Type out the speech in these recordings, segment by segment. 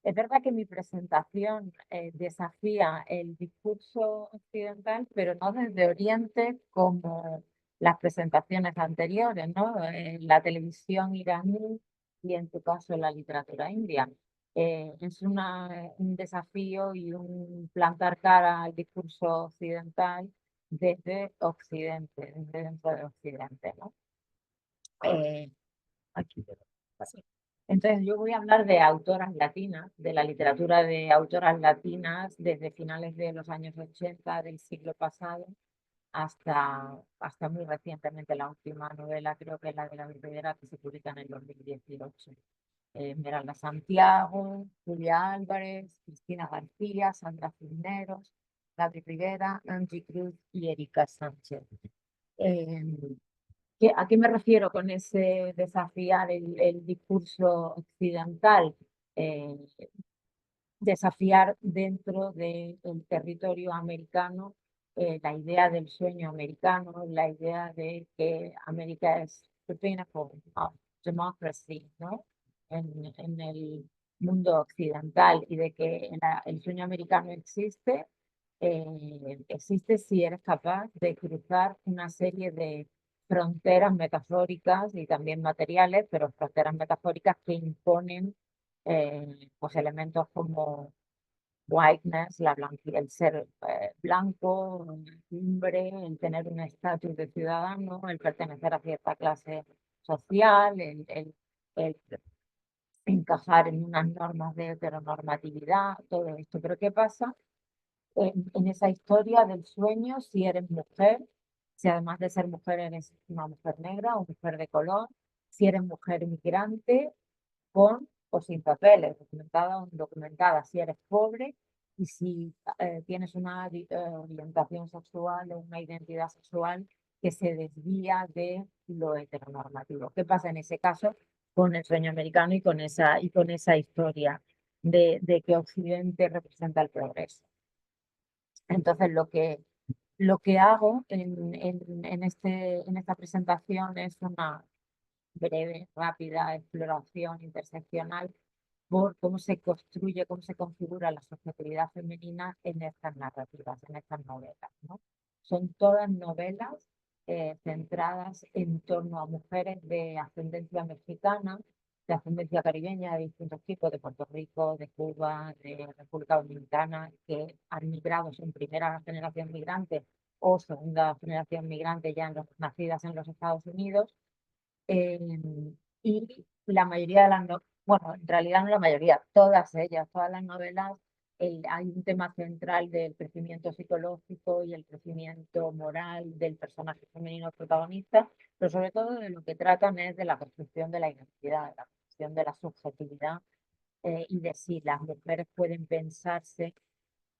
Es verdad que mi presentación desafía el discurso occidental, pero no desde Oriente como las presentaciones anteriores, ¿no? La televisión iraní y en tu caso la literatura india. Es un desafío y un plantar cara al discurso occidental desde Occidente, desde dentro de Occidente, ¿no? Eh, Aquí te lo paso. Entonces, yo voy a hablar de autoras latinas, de la literatura de autoras latinas desde finales de los años 80 del siglo pasado hasta muy recientemente. La última novela creo que es la de la Rivera, que se publica en el 2018. Esmeralda Santiago, Julia Álvarez, Cristina García, Sandra Cisneros, Gaby Rivera, Angie Cruz y Erika Sánchez. Eh, ¿A qué me refiero con ese desafiar el discurso occidental? Eh, Desafiar dentro del territorio americano la idea del sueño americano, la idea de que América es the pinnacle of democracy, ¿no? En el mundo occidental y de que el sueño americano existe si eres capaz de cruzar una serie de fronteras metafóricas y también materiales, pero fronteras metafóricas que imponen pues elementos como whiteness, el ser blanco, hombre, el tener un estatus de ciudadano, el pertenecer a cierta clase social, el encajar en unas normas de heteronormatividad, todo esto. Pero ¿qué pasa en esa historia del sueño si eres mujer? Si además de ser mujer eres una mujer negra o mujer de color, si eres mujer inmigrante, con o sin papeles, documentada o indocumentada, si eres pobre y si tienes una orientación sexual o una identidad sexual que se desvía de lo heteronormativo. ¿Qué pasa en ese caso con el sueño americano y con esa historia de que Occidente representa el progreso? Entonces, lo que hago en esta presentación es una breve, rápida exploración interseccional por cómo se construye, cómo se configura la subjetividad femenina en estas narrativas, en estas novelas, ¿no? Son todas novelas centradas en torno a mujeres de ascendencia mexicana, de ascendencia caribeña, de distintos tipos, de Puerto Rico, de Cuba, de República Dominicana, que han migrado, son primera generación migrante o segunda generación migrante ya nacidas en los Estados Unidos. eh, y la mayoría de las, bueno, en realidad no la mayoría, todas ellas, todas las novelas, hay un tema central del crecimiento psicológico y el crecimiento moral del personaje femenino protagonista, pero sobre todo de lo que tratan es de la construcción de la identidad, de la construcción de la subjetividad y de si las mujeres pueden pensarse,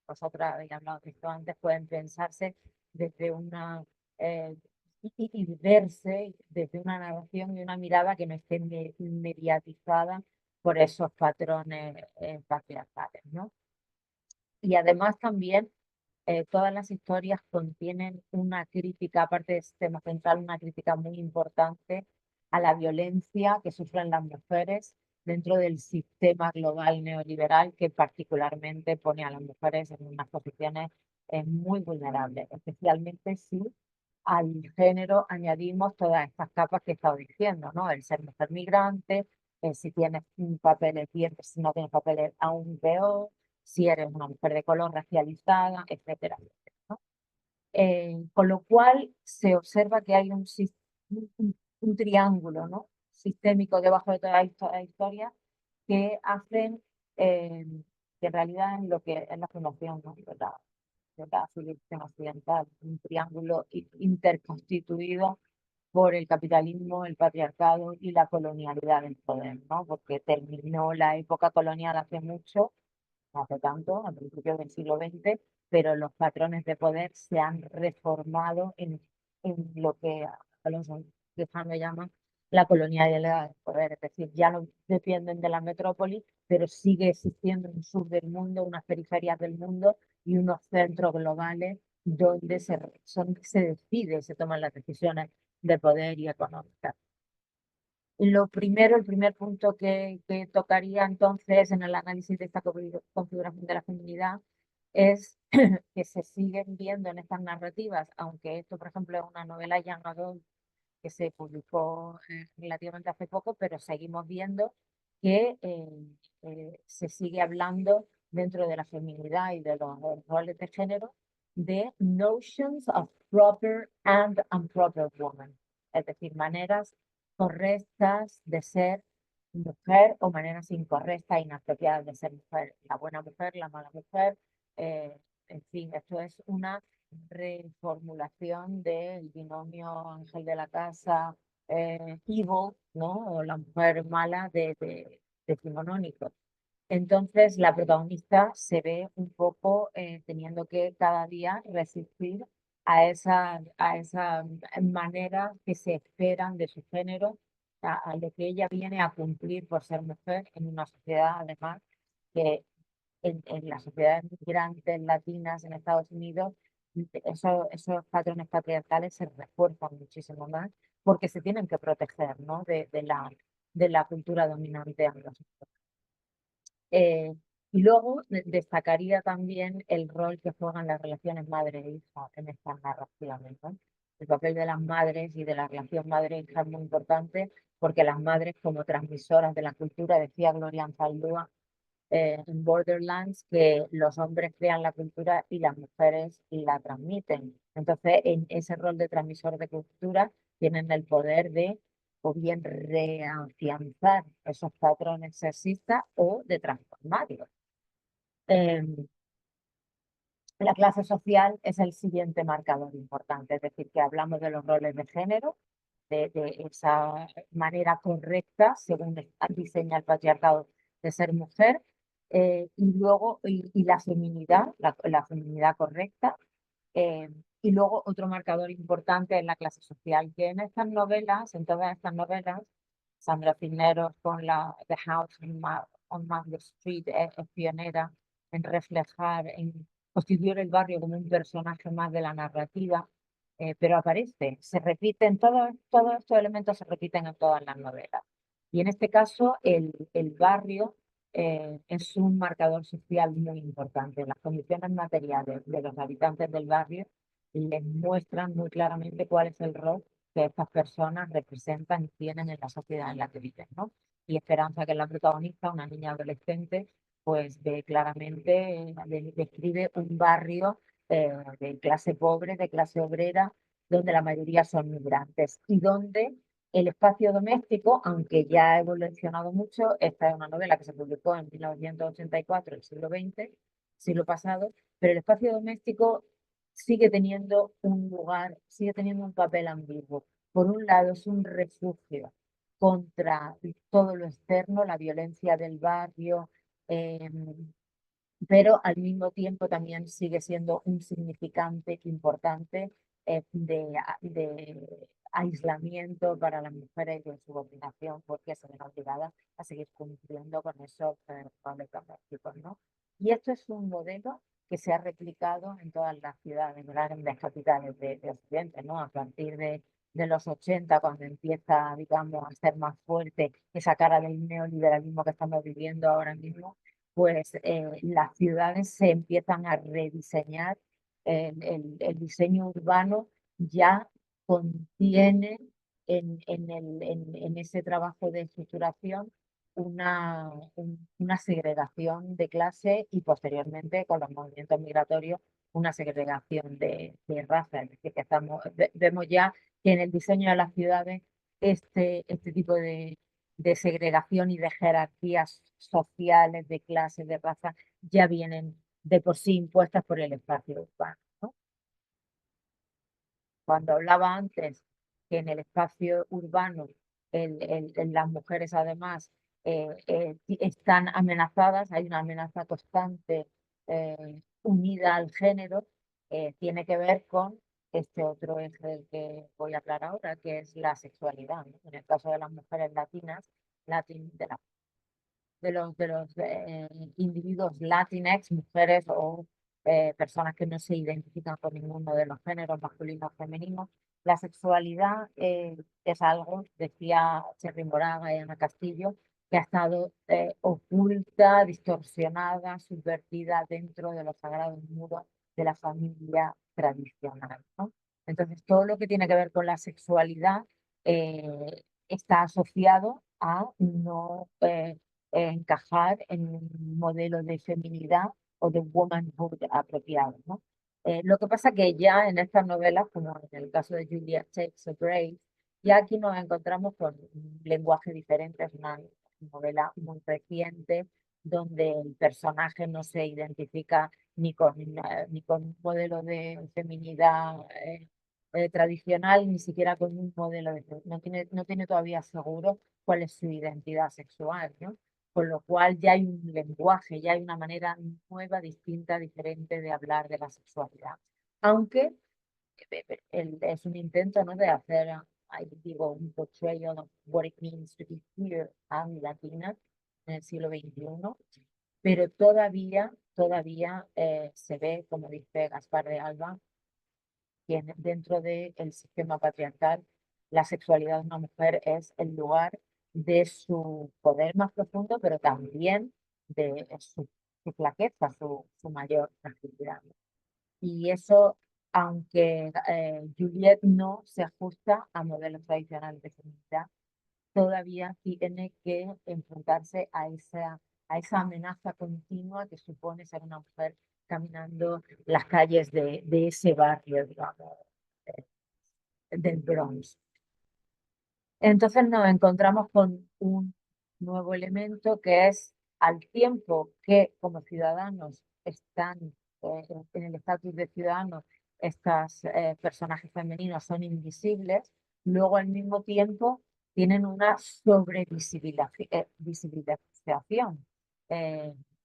vosotras habéis hablado de esto antes, pueden pensarse desde una eh, y verse desde una narración y una mirada que no esté mediatizada por esos patrones patriarcales, ¿no? Y además también todas las historias contienen una crítica, aparte de este tema central, una crítica muy importante a la violencia que sufren las mujeres dentro del sistema global neoliberal que particularmente pone a las mujeres en unas posiciones muy vulnerables, especialmente si al género añadimos todas estas capas que he estado diciendo, ¿no? El ser mujer migrante, si tienes papeles bien, si no tienes papeles aún peor, si eres una mujer de color racializada, etcétera, etcétera, ¿no? Con lo cual se observa que hay un triángulo, ¿no? Sistémico debajo de toda esta historia que hacen que en realidad en lo que es la formación, ¿no? De la civilización occidental, un triángulo interconstituido por el capitalismo, el patriarcado y la colonialidad del poder, ¿no? Porque terminó la época colonial hace mucho, no hace tanto, a principios del siglo XX, pero los patrones de poder se han reformado en lo que Alonso Quijano llama la colonialidad del poder, es decir, ya no dependen de la metrópoli, pero sigue existiendo un sur del mundo, unas periferias del mundo y unos centros globales donde se decide, se toman las decisiones de poder y económicas. El primer punto que tocaría entonces en el análisis de esta configuración de la feminidad es que se siguen viendo en estas narrativas, aunque esto, por ejemplo, es una novela young adult que se publicó relativamente hace poco, pero seguimos viendo que se sigue hablando dentro de la feminidad y de los roles de género de notions of proper and improper woman, es decir, maneras correctas de ser mujer o maneras incorrectas, inapropiadas de ser mujer, la buena mujer, la mala mujer, eh, en fin, esto es una reformulación del binomio ángel de la casa, evil, ¿no? O la mujer mala de decimonónico. Entonces, la protagonista se ve un poco teniendo que cada día resistir a esa manera que se esperan de su género, a lo que ella viene a cumplir por ser mujer en una sociedad, además, que en las sociedades migrantes latinas en Estados Unidos, esos patrones patriarcales se refuerzan muchísimo más porque se tienen que proteger, ¿no? de la cultura dominante anglosajona. Y luego destacaría también el rol que juegan las relaciones madre-hija en estas narraciones, ¿no? El papel de las madres y de la relación madre-hija es muy importante porque las madres como transmisoras de la cultura, decía Gloria Anzaldúa en Borderlands, que los hombres crean la cultura y las mujeres la transmiten. Entonces, en ese rol de transmisor de cultura tienen el poder de o bien reafianzar esos patrones sexistas o de transformarlos. Eh, la clase social es el siguiente marcador importante, es decir, que hablamos de los roles de género, de esa manera correcta, según diseña el patriarcado, de ser mujer, y luego y la feminidad, la feminidad correcta, y luego otro marcador importante es la clase social, que en estas novelas, en todas estas novelas, Sandra Cisneros con la The House on Mango Street es pionera en reflejar, en constituir el barrio como un personaje más de la narrativa, pero aparece, se repiten, todos estos elementos se repiten en todas las novelas. Y en este caso, el barrio es un marcador social muy importante. Las condiciones materiales de los habitantes del barrio les muestran muy claramente cuál es el rol que estas personas representan y tienen en la sociedad en la que viven, ¿no? Y Esperanza, que es la protagonista, una niña adolescente, pues ve claramente, describe un barrio de clase pobre, de clase obrera, donde la mayoría son migrantes y donde el espacio doméstico, aunque ya ha evolucionado mucho, esta es una novela que se publicó en 1984, el siglo XX, siglo pasado, pero el espacio doméstico sigue teniendo un lugar, sigue teniendo un papel ambiguo. Por un lado, es un refugio contra todo lo externo, la violencia del barrio, eh, pero al mismo tiempo también sigue siendo un significante importante de aislamiento para las mujeres y de subordinación, porque se ven obligadas a seguir cumpliendo con esos roles domésticos, ¿no? Y esto es un modelo que se ha replicado en todas las ciudades, grandes capitales de Occidente, ¿no? A partir de los 80, cuando empieza, digamos, a ser más fuerte esa cara del neoliberalismo que estamos viviendo ahora mismo, pues las ciudades se empiezan a rediseñar, el diseño urbano ya contiene en ese trabajo de estructuración una segregación de clase y posteriormente con los movimientos migratorios una segregación de raza. Es decir, que vemos ya que en el diseño de las ciudades este tipo de segregación y de jerarquías sociales, de clases, de raza, ya vienen de por sí impuestas por el espacio urbano, ¿no? Cuando hablaba antes que en el espacio urbano las mujeres además están amenazadas, hay una amenaza constante unida al género, tiene que ver con este otro eje del que voy a hablar ahora, que es la sexualidad, ¿no? En el caso de las mujeres latinas, de los individuos latinex, mujeres o personas que no se identifican con ninguno de los géneros masculinos o femeninos, La sexualidad es algo, decía Cherry Moraga y Ana Castillo, que ha estado oculta, distorsionada, subvertida dentro de los sagrados muros de la familia tradicional, ¿no? Entonces, todo lo que tiene que ver con la sexualidad está asociado a no encajar en un modelo de feminidad o de womanhood apropiado, ¿no? Lo que pasa que ya en estas novelas, como en el caso de Julia Takes a Break, ya aquí nos encontramos con un lenguaje diferente, es una novela muy reciente, donde el personaje no se identifica ni con un modelo de feminidad tradicional, ni siquiera con un modelo de... No tiene todavía seguro cuál es su identidad sexual, ¿no? Con lo cual ya hay un lenguaje, ya hay una manera nueva, distinta, diferente de hablar de la sexualidad. Aunque es un intento, ¿no?, de hacer, ahí digo, un portrayal of what it means to be queer and latina en el siglo XXI, pero todavía se ve, como dice Gaspar de Alba, que dentro del sistema patriarcal la sexualidad de una mujer es el lugar de su poder más profundo, pero también de su flaqueza, su mayor fragilidad. Y eso, aunque Juliet no se ajusta a modelos tradicionales de feminidad, todavía tiene que enfrentarse a esa amenaza continua que supone ser una mujer caminando las calles de ese barrio, digamos, eh, del Bronx. Entonces nos encontramos con un nuevo elemento que es, al tiempo que como ciudadanos están en el estatus de ciudadanos, estos personajes femeninos son invisibles, luego al mismo tiempo tienen una sobrevisibilización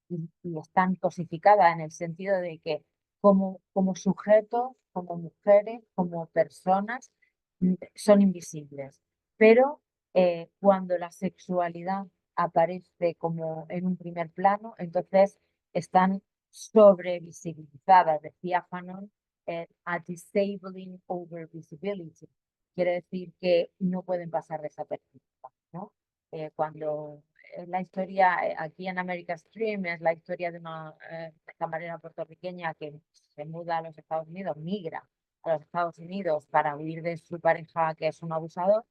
y están cosificadas en el sentido de que como sujetos, como mujeres, como personas, son invisibles, pero cuando la sexualidad aparece como en un primer plano, entonces están sobrevisibilizadas. Decía Fanon, a disabling overvisibility. Quiere decir que no pueden pasar desapercibidas, ¿no? Cuando la historia aquí en America's Dream es la historia de una camarera puertorriqueña que se muda a los Estados Unidos, migra a los Estados Unidos para huir de su pareja que es un abusador.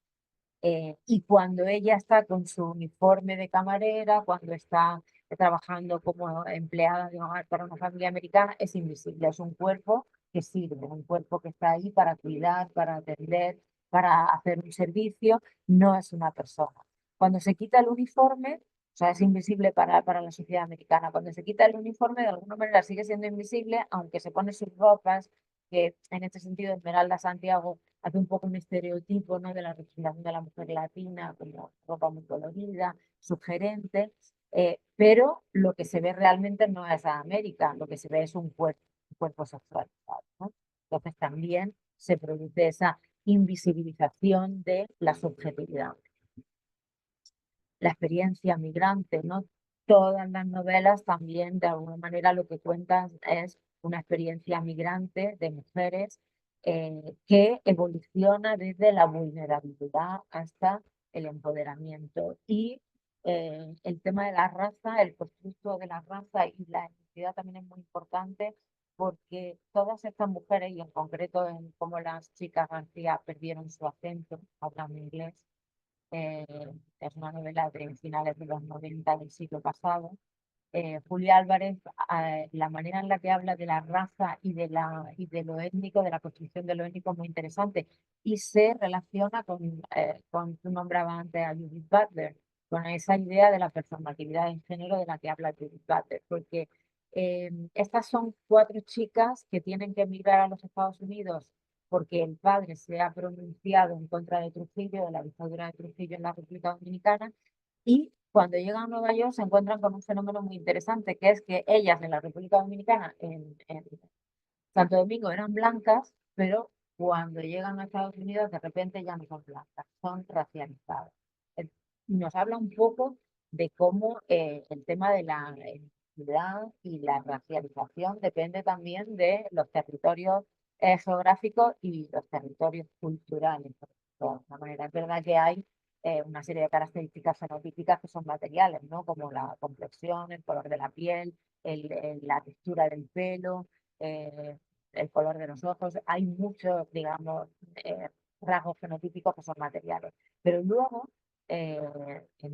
Y cuando ella está con su uniforme de camarera, cuando está trabajando como empleada de hogar para una familia americana, es invisible, es un cuerpo que sirve, un cuerpo que está ahí para cuidar, para atender, para hacer un servicio, no es una persona. Cuando se quita el uniforme, o sea, es invisible para la sociedad americana. Cuando se quita el uniforme, de alguna manera sigue siendo invisible, aunque se pone sus ropas, que en este sentido Esmeralda Santiago hace un poco un estereotipo, ¿no?, de la representación de la mujer latina, como ropa muy colorida, sugerente, pero lo que se ve realmente no es a América, lo que se ve es un cuerpo sexualizado, ¿no? Entonces también se produce esa invisibilización de la subjetividad. La experiencia migrante, ¿no? Todas las novelas también de alguna manera lo que cuentan es una experiencia migrante de mujeres que evoluciona desde la vulnerabilidad hasta el empoderamiento. Y el tema de la raza, el constructo de la raza y la identidad también es muy importante porque todas estas mujeres, y en concreto en cómo las chicas García perdieron su acento hablando inglés, eh, es una novela de finales de los 90 del siglo pasado. Julia Álvarez, la manera en la que habla de la raza y de lo étnico, de la construcción de lo étnico, es muy interesante y se relaciona con tú nombraba antes a Judith Butler, con esa idea de la performatividad en género de la que habla Judith Butler, porque estas son cuatro chicas que tienen que emigrar a los Estados Unidos porque el padre se ha pronunciado en contra de Trujillo, de la dictadura de Trujillo en la República Dominicana, y cuando llegan a Nueva York se encuentran con un fenómeno muy interesante, que es que ellas en la República Dominicana, en Santo Domingo, eran blancas, pero cuando llegan a Estados Unidos de repente ya no son blancas, son racializadas. Eh, Nos habla un poco de cómo el tema de la identidad y la racialización depende también de los territorios geográficos y los territorios culturales. De alguna manera, es verdad que hay una serie de características fenotípicas que son materiales, ¿no? Como la complexión, el color de la piel, la textura del pelo, eh, el color de los ojos. Hay muchos, digamos, rasgos fenotípicos que son materiales. Pero luego,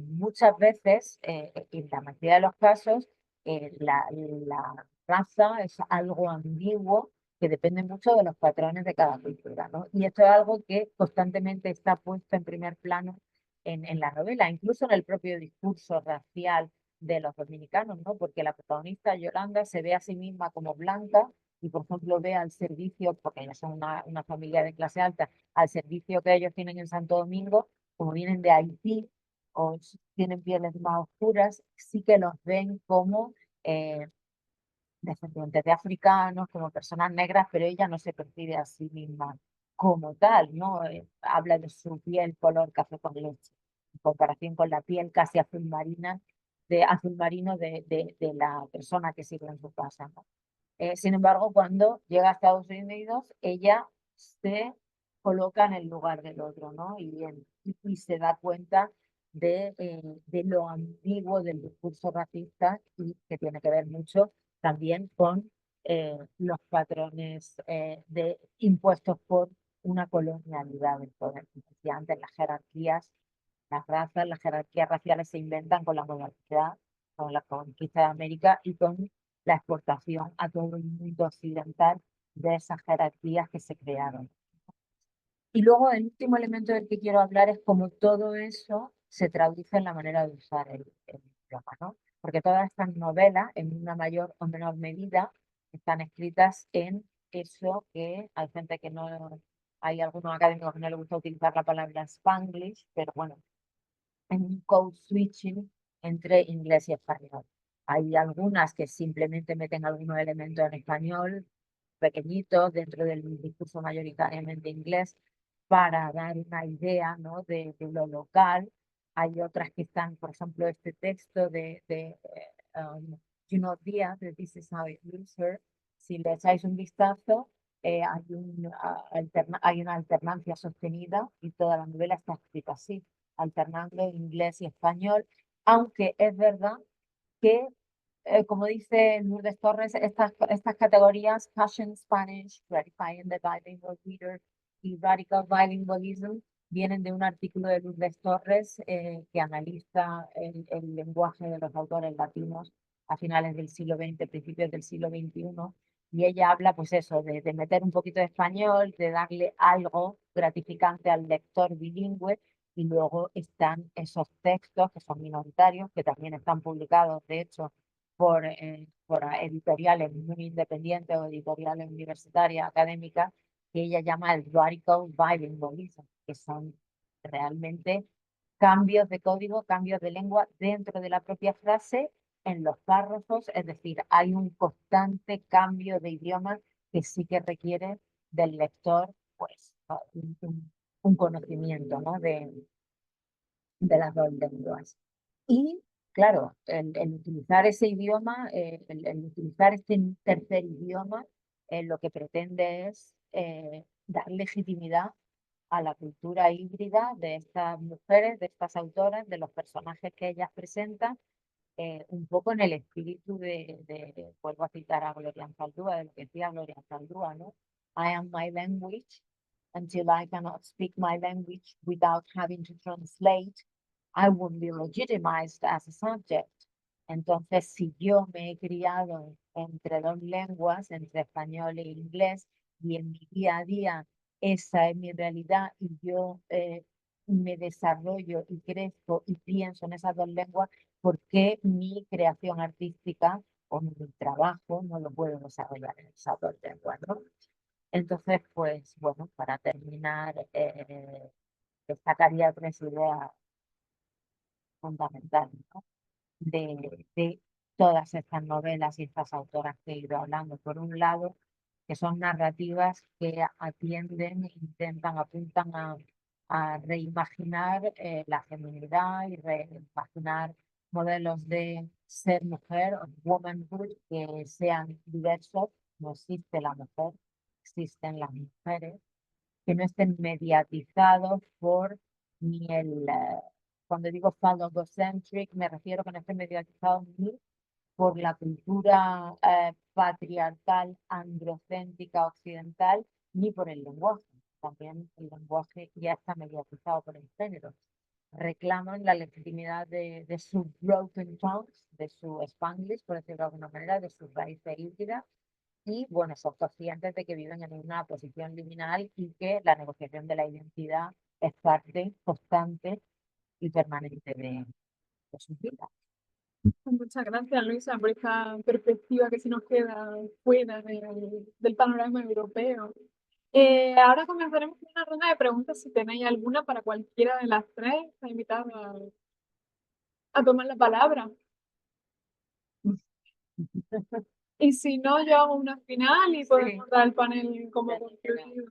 muchas veces, en la mayoría de los casos, la raza es algo ambiguo que depende mucho de los patrones de cada cultura, ¿no? Y esto es algo que constantemente está puesto en primer plano en la novela, incluso en el propio discurso racial de los dominicanos, ¿no? Porque la protagonista Yolanda se ve a sí misma como blanca y, por ejemplo, ve al servicio, porque ellos son una familia de clase alta, al servicio que ellos tienen en Santo Domingo, como vienen de Haití o tienen pieles más oscuras, sí que los ven como descendientes de africanos, como personas negras, pero ella no se percibe a sí misma como tal, ¿no? Habla de su piel color café con leche, en comparación con la piel casi azul marina, de azul marino de la persona que sirve en su casa, ¿no? Sin embargo, cuando llega a Estados Unidos, ella se coloca en el lugar del otro, ¿no? Y se da cuenta de lo ambiguo del discurso racista y que tiene que ver mucho también con los patrones impuestos por una colonialidad del poder. Como decía antes, las jerarquías, las jerarquías raciales se inventan con la modernidad, con la conquista de América y con la exportación a todo el mundo occidental de esas jerarquías que se crearon. Y luego el último elemento del que quiero hablar es cómo todo eso se traduce en la manera de usar el idioma, ¿no? Porque todas estas novelas, en una mayor o menor medida, están escritas en eso que hay gente que no, hay algunos académicos que no les gusta utilizar la palabra Spanglish, pero bueno, en un code switching entre inglés y español. Hay algunas que simplemente meten algunos elementos en español, pequeñitos, dentro del discurso mayoritariamente inglés, para dar una idea, ¿no? de lo local. Hay otras que están, por ejemplo, este texto Junot Díaz, de This is How It Lives Here. Si le echáis un vistazo, hay una alternancia sostenida y toda la novela está escrita así, alternando inglés y español, aunque es verdad que, como dice Lourdes Torres, estas categorías, Passion Spanish, Gratifying the Bilingual Reader y Radical Bilingualism, vienen de un artículo de Lourdes Torres que analiza el lenguaje de los autores latinos a finales del siglo XX, principios del siglo XXI, y ella habla, pues eso, de meter un poquito de español, de darle algo gratificante al lector bilingüe, y luego están esos textos que son minoritarios, que también están publicados, de hecho, por editoriales muy independientes o editoriales universitarias, académicas, que ella llama el radical bilingualism, que son realmente cambios de código, cambios de lengua dentro de la propia frase, en los párrafos, es decir, hay un constante cambio de idioma que sí que requiere del lector, pues, un conocimiento, ¿no? de las dos lenguas. Y claro, el utilizar ese idioma, el utilizar este tercer idioma, lo que pretende es dar legitimidad a la cultura híbrida de estas mujeres, de estas autoras, de los personajes que ellas presentan, un poco en el espíritu vuelvo a citar a Gloria Anzaldúa, de lo que decía Gloria Anzaldúa, ¿no? I am my language until I cannot speak my language without having to translate. I won't be legitimized as a subject. Entonces, si yo me he criado entre dos lenguas, entre español e inglés, y en mi día a día esa es mi realidad y yo me desarrollo y crezco y pienso en esas dos lenguas, ¿por qué mi creación artística o mi trabajo no lo puedo desarrollar en esas dos lenguas, ¿no? Entonces, pues bueno, para terminar, destacaría tres ideas fundamentales, ¿no? de todas estas novelas y estas autoras que he ido hablando. Por un lado, que son narrativas que atienden, intentan, apuntan a reimaginar la feminidad y reimaginar modelos de ser mujer, womanhood, que sean diversos. No existe la mujer, existen las mujeres, que no estén mediatizados por ni cuando digo phallogocentric, me refiero que no estén mediatizados ni por la cultura patriarcal, androcéntrica, occidental, ni por el lenguaje. También el lenguaje ya está mediatizado por el género. Reclaman la legitimidad de su broken tongues, de su Spanglish, por decirlo de alguna manera, de su raíz híbrida, y bueno, son conscientes de que viven en una posición liminal y que la negociación de la identidad es parte constante y permanente de sus vidas. Muchas gracias, Luisa, por esta perspectiva que se nos queda fuera del panorama europeo. Ahora comenzaremos con una ronda de preguntas. Si tenéis alguna para cualquiera de las tres, está invitada a tomar la palabra. Y si no, yo hago una final y podemos dar el panel como concluido.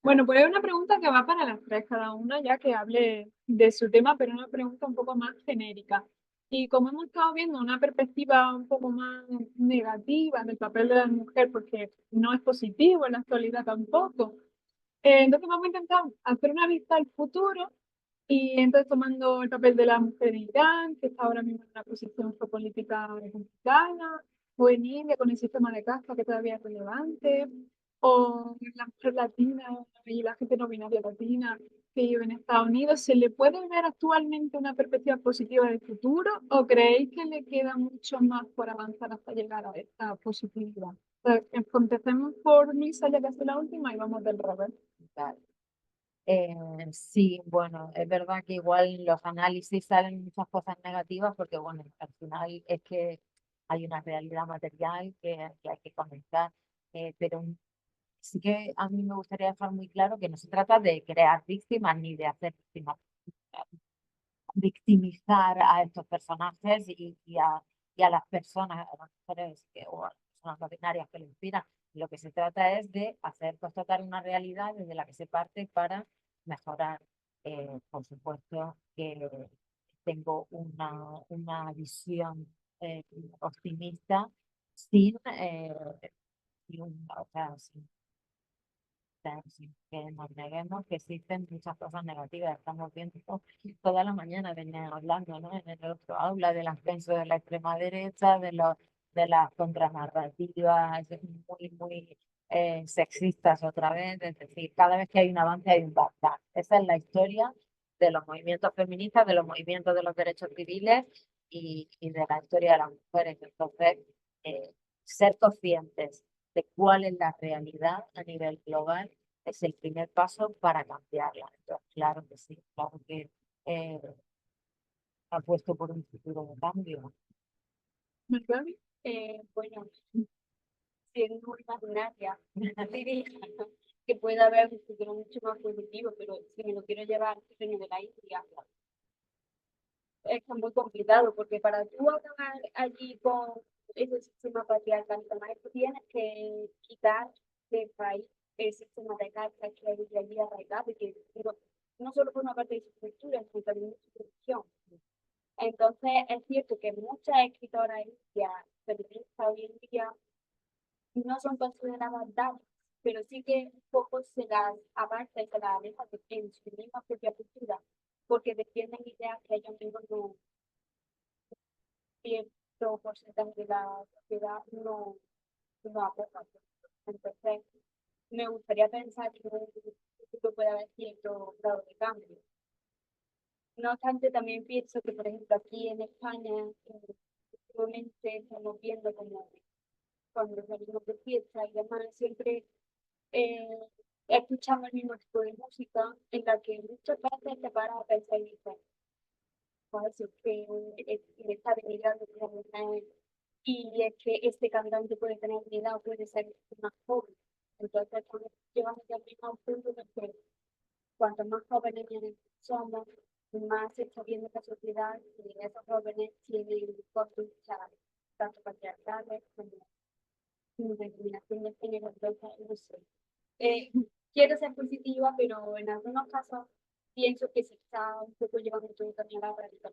Bueno, pues es una pregunta que va para las tres, cada una ya que hable de su tema, pero una pregunta un poco más genérica. Y como hemos estado viendo una perspectiva un poco más negativa del papel de la mujer, porque no es positivo en la actualidad tampoco, entonces vamos a intentar hacer una vista al futuro y entonces tomando el papel de la mujer en Irán, que está ahora mismo en una posición geopolítica republicana, o en India con el sistema de casta que todavía es relevante, o la mujer latina y la gente no binaria latina que vive en Estados Unidos, ¿se le puede ver actualmente una perspectiva positiva del futuro o creéis que le queda mucho más por avanzar hasta llegar a esta positividad? Empecemos por Lisa, ya que hace la última, y vamos del revés. Vale. Sí, bueno, es verdad que igual los análisis salen muchas cosas negativas porque, bueno, al final es que hay una realidad material que hay que comentar, pero sí que a mí me gustaría dejar muy claro que no se trata de crear víctimas ni de hacer víctimas, victimizar a estos personajes y a las personas, a las mujeres o a las personas no binarias que lo inspiran. Lo que se trata es de hacer constatar una realidad desde la que se parte para mejorar. Por supuesto que tengo una visión optimista sin, o sea, sin que nos neguemos que existen muchas cosas negativas. Estamos viendo toda la mañana, venían hablando, ¿no? En el otro aula del ascenso de la extrema derecha, de las contranarrativas muy sexistas otra vez. Es decir, cada vez que hay un avance hay un backlash. Esa es la historia de los movimientos feministas, de los movimientos de los derechos civiles y de la historia de las mujeres. Entonces, ser conscientes de cuál es la realidad a nivel global es el primer paso para cambiarla. Entonces, claro que sí, claro que eh, apuesto por un futuro de cambio. Margaret. Bueno, siendo imaginaria, diría que puede haber un futuro mucho más positivo, pero si me lo quiero llevar al terreno de la India, es que es muy complicado, porque para tú acabar allí con ese sistema patriarcal, además tú tienes que quitar del país el sistema de cartas que hay allí arraigado, y que pero, no solo por una parte de su cultura, sino también de su religión. Entonces, es cierto que muchas escritoras indias feministas hoy en día no son consideradas damas, pero sí que un poco se las aparta y se las aleja en su misma propia cultura, porque defienden ideas que ellos mismos no, cierto porcentaje de la sociedad no apoyan. Entonces, me gustaría pensar que en un futuro puede haber cierto grado de cambio. No obstante, también pienso que, por ejemplo, aquí en España, últimamente estamos viendo como cuando salimos de fiesta y demás, siempre eh, escuchamos el mismo tipo de música en la que muchas veces te paras a pensar y dices, pues es que le está denigrando a una mujer y es que este cantante puede tener mi edad o puede ser más joven. Entonces, cuando llegamos ya a un punto en el que cuanto más jóvenes somos, más se está viendo la sociedad y esos jóvenes tienen conductas tanto patriarcales como discriminación de género. Entonces, no sé. Eh, quiero ser positiva, pero en algunos casos pienso que se está un poco llevando todo también a la práctica.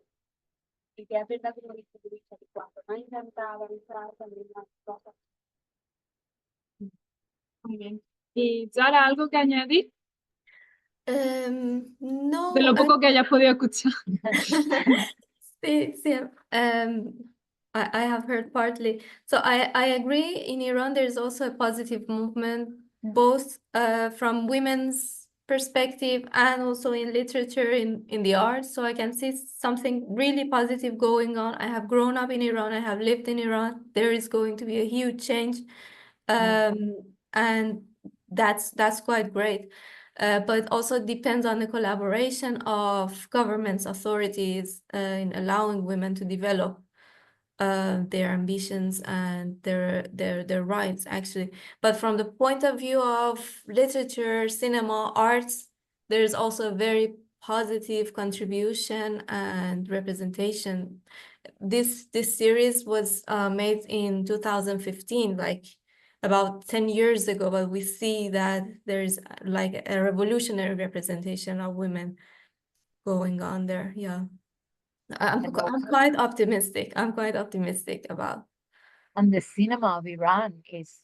Y que es verdad, como dice Luisa, que cuanto más intenta avanzar, también más cosas. Muy bien. Y Yara, ¿algo que añadir de No, lo poco que hayas podido escuchar? sí, sí. I have heard partly. So I agree. In Iran, there's also a positive movement, both from women's perspective and also in literature, in the arts. So I can see something really positive going on. I have grown up in Iran. I have lived in Iran. There is going to be a huge change, and that's quite great. But also depends on the collaboration of governments, authorities, in allowing women to develop their ambitions and their rights, actually. But from the point of view of literature, cinema, arts, there's also a very positive contribution and representation. This series was made in 2015, like about 10 years ago, but we see that there's like a revolutionary representation of women going on there. Yeah. I'm And quite optimistic. I'm quite optimistic about. And the cinema of Iran is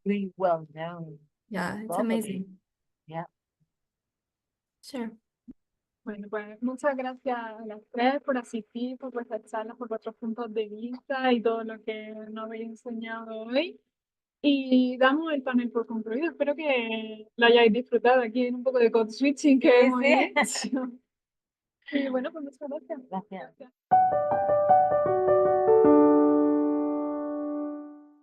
really well known. Yeah, it's globally. amazing. Yeah. Sure. Bueno, pues muchas gracias a las tres por asistir, por vuestras charlas, por vuestros puntos de vista y todo lo que nos habéis enseñado hoy. Y damos el panel por concluido. Espero que lo hayáis disfrutado aquí en un poco de code switching que Sí, hemos sí. hecho. Y bueno, pues muchas gracias. Gracias. Gracias.